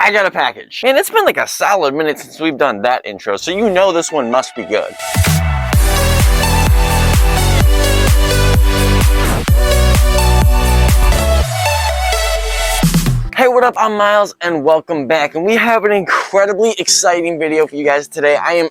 I got a package. And it's been like a solid minute since we've done that intro, so you know this one must be good. Hey, what up? I'm Miles and welcome back. And we have an incredibly exciting video for you guys today. I am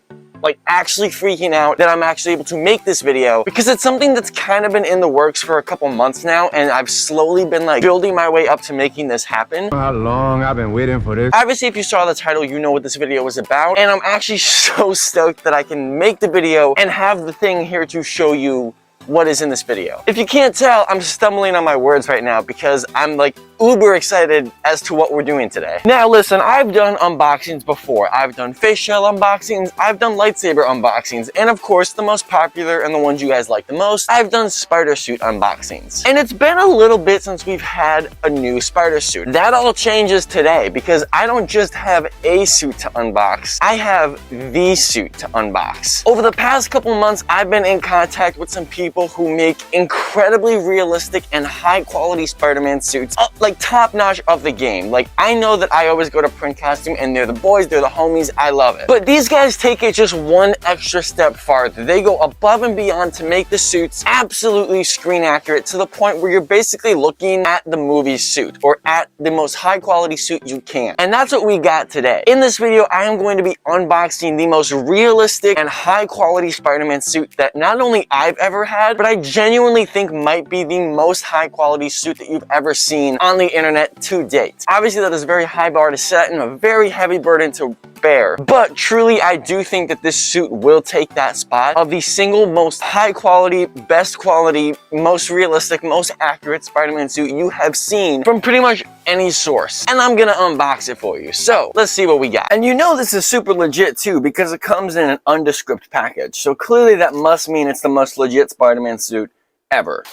actually freaking out that I'm actually able to make this video because it's something that's kind of been in the works for a couple months now, and I've slowly been building my way up to making this happen. How long I've been waiting for this. Obviously, if you saw the title, you know what this video is about, and I'm actually so stoked that I can make the video and have the thing here to show you what is in this video. If you can't tell, I'm stumbling on my words right now because I'm uber excited as to what we're doing today. Now listen, I've done unboxings before. I've done face shell unboxings, I've done lightsaber unboxings, and of course the most popular and the ones you guys like the most, I've done spider suit unboxings. And it's been a little bit since we've had a new spider suit. That all changes today because I don't just have a suit to unbox, I have the suit to unbox. Over the past couple months, I've been in contact with some people who make incredibly realistic and high quality Spider-Man suits, top notch of the game. I know that I always go to Print Costume and they're the boys, they're the homies, I love it. But these guys take it just one extra step farther. They go above and beyond to make the suits absolutely screen accurate to the point where you're basically looking at the movie suit or at the most high quality suit you can. And that's what we got today. In this video, I am going to be unboxing the most realistic and high quality Spider-Man suit that not only I've ever had, but I genuinely think might be the most high quality suit that you've ever seen on the internet to date. Obviously, that is a very high bar to set and a very heavy burden to bear, but truly I do think that this suit will take that spot of the single most high quality, best quality, most realistic, most accurate Spider-Man suit you have seen from pretty much any source. And I'm gonna unbox it for you. So let's see what we got. And you know this is super legit too because it comes in an undescript package. So clearly that must mean it's the most legit Spider-Man suit ever.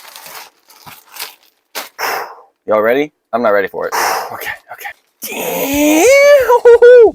Y'all ready? I'm not ready for it. Okay.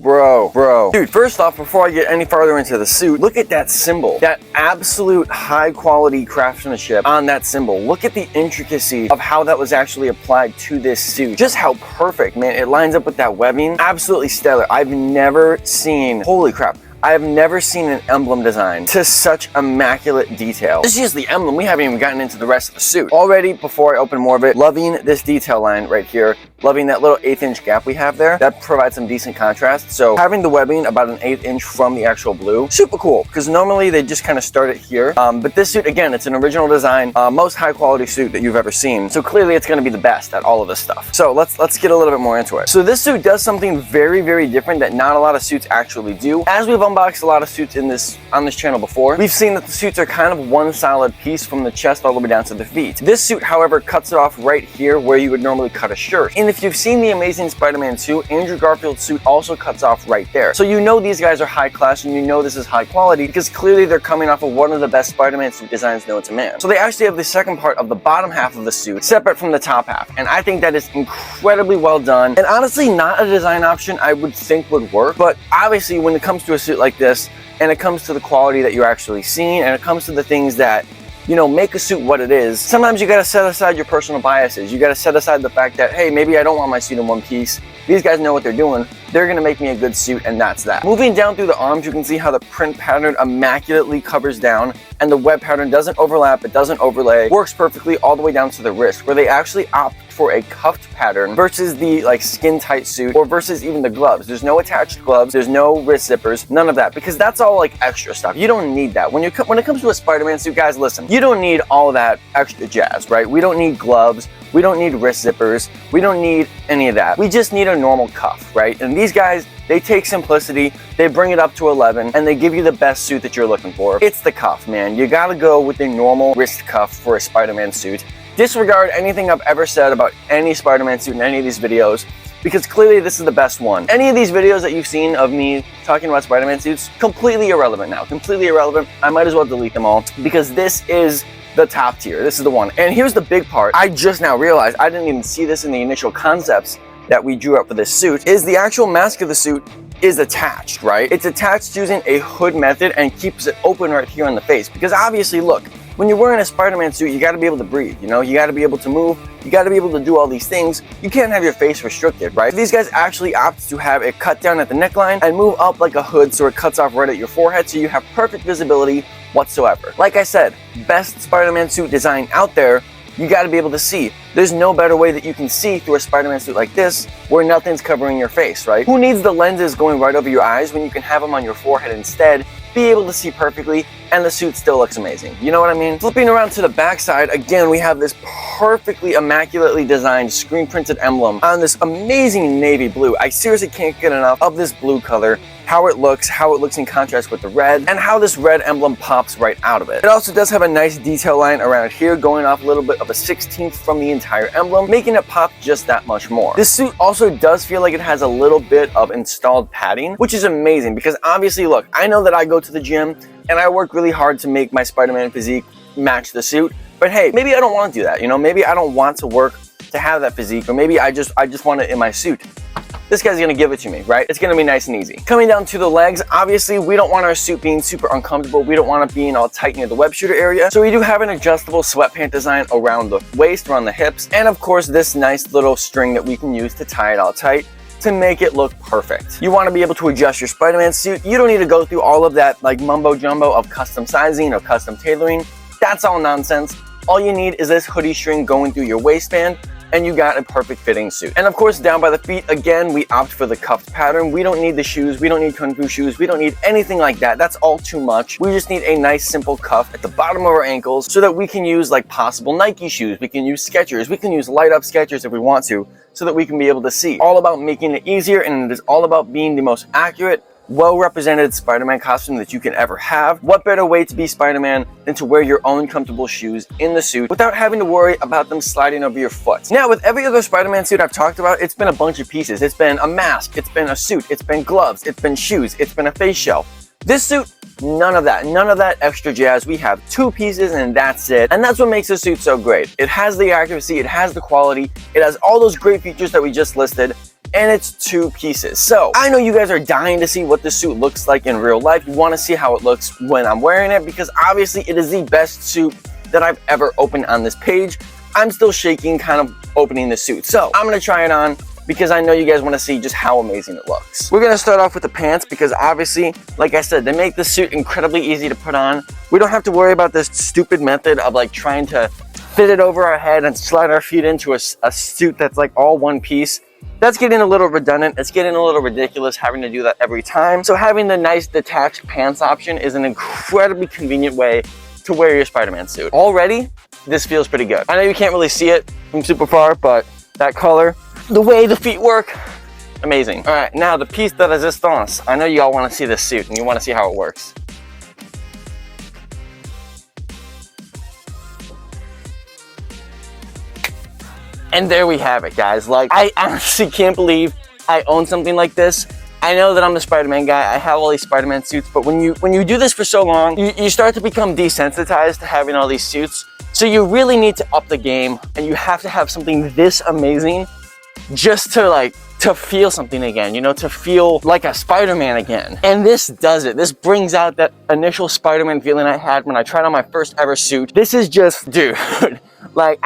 Bro. Dude, first off, before I get any farther into the suit, look at that symbol. That absolute high quality craftsmanship on that symbol. Look at the intricacy of how that was actually applied to this suit. Just how perfect, man. It lines up with that webbing. Absolutely stellar. I've never seen, holy crap, I have never seen an emblem design to such immaculate detail. This is just the emblem. We haven't even gotten into the rest of the suit. Already, before I open more of it, loving this detail line right here. Loving that little 1/8 inch gap we have there. That provides some decent contrast. So having the webbing about an 1/8 inch from the actual blue, super cool. Because normally they just kind of start it here. But this suit, again, it's an original design, most high quality suit that you've ever seen. So clearly it's going to be the best at all of this stuff. So let's get a little bit more into it. So this suit does something very, very different that not a lot of suits actually do. As we've unboxed a lot of suits on this channel before, we've seen that the suits are kind of one solid piece from the chest all the way down to the feet. This suit, however, cuts it off right here where you would normally cut a shirt. And if you've seen the Amazing Spider-Man 2, Andrew Garfield's suit also cuts off right there. So you know these guys are high class and you know this is high quality because clearly they're coming off of one of the best Spider-Man suit designs known to man. So they actually have the second part of the bottom half of the suit separate from the top half. And I think that is incredibly well done. And honestly, not a design option I would think would work. But obviously when it comes to a suit like this, and it comes to the quality that you're actually seeing, and it comes to the things that, you know, make a suit what it is, sometimes you gotta set aside your personal biases. You gotta set aside the fact that, hey, maybe I don't want my suit in one piece. These guys know what they're doing. They're gonna make me a good suit, and that's that. Moving down through the arms, you can see how the print pattern immaculately covers down, and the web pattern doesn't overlap, it doesn't overlay, works perfectly all the way down to the wrist, where they actually opt for a cuffed pattern versus the skin tight suit or versus even the gloves. There's no attached gloves, there's no wrist zippers, none of that, because that's all extra stuff. You don't need that. When it comes to a Spider-Man suit, guys, listen, you don't need all that extra jazz, right? We don't need gloves, we don't need wrist zippers, we don't need any of that. We just need a normal cuff, right? And these guys, they take simplicity, they bring it up to 11, and they give you the best suit that you're looking for. It's the cuff, man. You gotta go with a normal wrist cuff for a Spider-Man suit. Disregard anything I've ever said about any Spider-Man suit in any of these videos, because clearly this is the best one. Any of these videos that you've seen of me talking about Spider-Man suits, completely irrelevant now. Completely irrelevant. I might as well delete them all, because this is the top tier. This is the one. And here's the big part. I just now realized, I didn't even see this in the initial concepts that we drew up for this suit, is the actual mask of the suit is attached, right? It's attached using a hood method and keeps it open right here on the face. Because obviously, look, when you're wearing a Spider-Man suit, you gotta be able to breathe, you know? You gotta be able to move, you gotta be able to do all these things. You can't have your face restricted, right? These guys actually opt to have it cut down at the neckline and move up like a hood so it cuts off right at your forehead so you have perfect visibility whatsoever. Like I said, best Spider-Man suit design out there. You got to be able to see. There's no better way that you can see through a Spider-Man suit like this where nothing's covering your face, right? Who needs the lenses going right over your eyes when you can have them on your forehead instead, be able to see perfectly, and the suit still looks amazing. You know what I mean? Flipping around to the back side, again, we have this perfectly immaculately designed screen printed emblem on this amazing navy blue. I seriously can't get enough of this blue color, how it looks in contrast with the red, and how this red emblem pops right out of it. It also does have a nice detail line around here going off a little bit of a 16th from the entire emblem, making it pop just that much more. This suit also does feel like it has a little bit of installed padding, which is amazing because obviously, look, I know that I go to the gym and I work really hard to make my Spider-Man physique match the suit, but hey, maybe I don't want to do that, you know? Maybe I don't want to work to have that physique, or maybe I just want it in my suit. This guy's gonna give it to me, right? It's gonna be nice and easy. Coming down to the legs, obviously we don't want our suit being super uncomfortable. We don't want it being all tight near the web shooter area. So we do have an adjustable sweatpant design around the waist, around the hips, and of course this nice little string that we can use to tie it all tight to make it look perfect. You want to be able to adjust your Spider-Man suit. You don't need to go through all of that like mumbo jumbo of custom sizing or custom tailoring. That's all nonsense. All you need is this hoodie string going through your waistband, and you got a perfect fitting suit. And of course, down by the feet, again, we opt for the cuffed pattern. We don't need the shoes. We don't need Kung Fu shoes. We don't need anything like that. That's all too much. We just need a nice simple cuff at the bottom of our ankles so that we can use like possible Nike shoes. We can use Skechers. We can use light up Skechers if we want to, so that we can be able to see. All about making it easier, and it is all about being the most accurate, well-represented Spider-Man costume that you can ever have. What better way to be Spider-Man than to wear your own comfortable shoes in the suit without having to worry about them sliding over your foot. Now, with every other Spider-Man suit I've talked about, it's been a bunch of pieces. It's been a mask, it's been a suit, it's been gloves, it's been shoes, it's been a face shell. This suit, none of that extra jazz. We have two pieces and that's it. And that's what makes this suit so great. It has the accuracy, it has the quality, it has all those great features that we just listed, and it's two pieces. So I know you guys are dying to see what this suit looks like in real life. You want to see how it looks when I'm wearing it, because obviously it is the best suit that I've ever opened on this page. I'm still shaking kind of opening the suit. So I'm going to try it on because I know you guys want to see just how amazing it looks. We're going to start off with the pants because obviously, like I said, they make the suit incredibly easy to put on. We don't have to worry about this stupid method of like trying to fit it over our head and slide our feet into a suit that's like all one piece. That's getting a little redundant. It's getting a little ridiculous having to do that every time. So having the nice detached pants option is an incredibly convenient way to wear your Spider-Man suit. Already, this feels pretty good. I know you can't really see it from super far, but that color, the way the feet work, amazing. All right, now the piece de resistance. I know you all want to see this suit and you want to see how it works. And there we have it, guys. Like, I honestly can't believe I own something like this. I know that I'm the Spider-Man guy. I have all these Spider-Man suits, but when you do this for so long, you start to become desensitized to having all these suits. So you really need to up the game, and you have to have something this amazing just to feel something again, you know, to feel like a Spider-Man again. And this does it. This brings out that initial Spider-Man feeling I had when I tried on my first ever suit. This is just, dude, like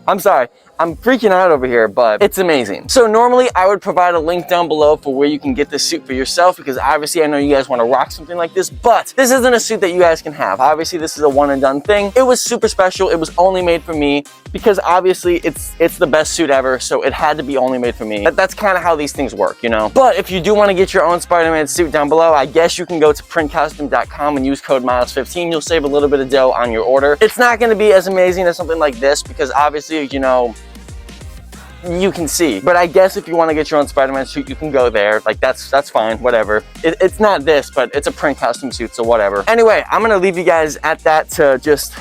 I'm sorry, I'm freaking out over here, but it's amazing. So normally I would provide a link down below for where you can get this suit for yourself, because obviously I know you guys want to rock something like this, but this isn't a suit that you guys can have. Obviously this is a one and done thing. It was super special. It was only made for me because obviously it's the best suit ever, so it had to be only made for me. That's kind of how these things work, you know? But if you do want to get your own Spider-Man suit down below, I guess you can go to printcostume.com and use code MILES15. You'll save a little bit of dough on your order. It's not going to be as amazing as something like this because obviously, you know, you can see, but I guess if you want to get your own Spider-Man suit, you can go there. Like that's fine, whatever. It's not this, but it's a print costume suit, so whatever. Anyway, I'm gonna leave you guys at that to just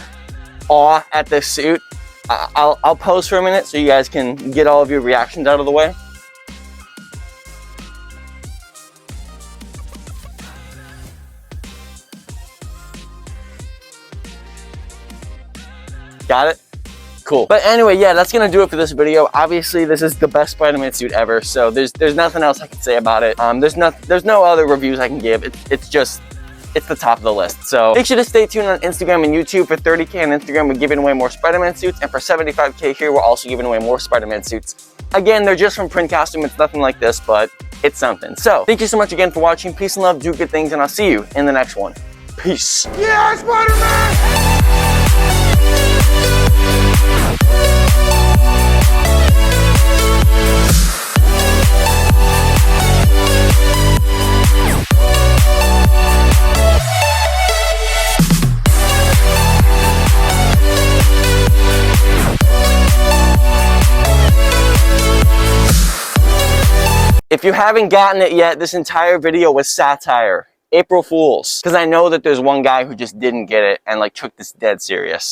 awe at this suit. I'll pause for a minute so you guys can get all of your reactions out of the way. Got it? Cool. But anyway, yeah, that's gonna do it for this video. Obviously, this is the best Spider-Man suit ever, so there's nothing else I can say about it. There's no other reviews I can give. It's just it's the top of the list. So make sure to stay tuned on Instagram and YouTube. For 30K on Instagram, we're giving away more Spider-Man suits, and for 75K here, we're also giving away more Spider-Man suits. Again, they're just from print costume. It's nothing like this, but it's something. So thank you so much again for watching. Peace and love, do good things, and I'll see you in the next one. Peace. Yeah, Spider-Man! If you haven't gotten it yet, this entire video was satire. April Fools. Because I know that there's one guy who just didn't get it and like took this dead serious.